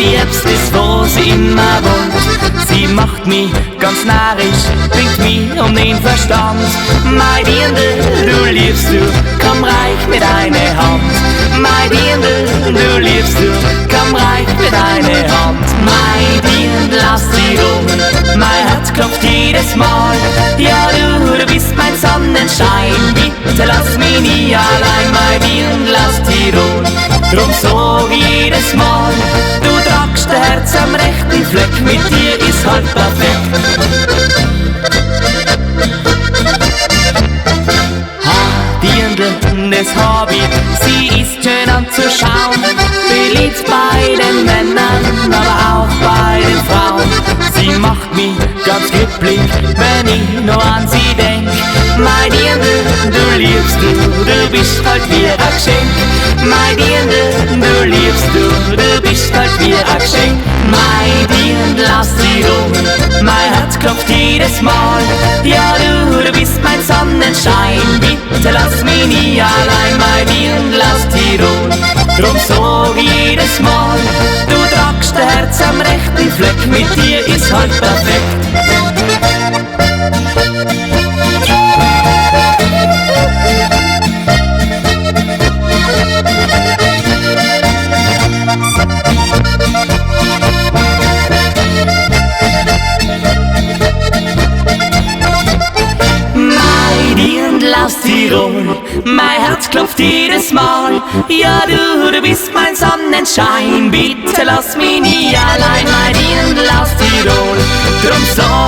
Liebste ist, wo sie immer wohnt. Sie macht mich ganz narrisch, bringt mich um den Verstand. Mein Dirndl, du liebst du, komm reich mit deiner Hand. Mein Dirndl, du liebst du, komm reich mit deiner Hand. Mein Dirndl aus Tirol, mein Herz klopft jedes Mal. Ja, du bist mein Sonnenschein, bitte lass mich nie allein. Mein Dirndl aus Tirol, drum sag jedes Mal, du tragst dein Herz am rechten Fleck, mit dir ist halt perfekt. Dirndl, das hab ich, sie ist schön anzuschauen. Beliebt bei den Männern, aber auch bei den Frauen. Sie macht mich ganz glücklich, wenn ich nur an sie denk. Mein Dirndl, du liebst du bist halt wie ein Geschenk. Mein Dirndl, du liebst du bist halt wie ein Geschenk. Mein Dirndl aus Tirol, mein Herz klopft jedes Mal. Ja, du bist mein Sonnenschein, bitte lass mich nie allein. Mein Dirndl aus Tirol, drum sag jedes Mal, du tragst dein Herz am rechten Fleck, mit dir ist halt perfekt. Aus Tirol, mein Herz klopft jedes Mal. Ja, du bist mein Sonnenschein, bitte lass mich nie allein. Mein Dirndl aus Tirol, drum sag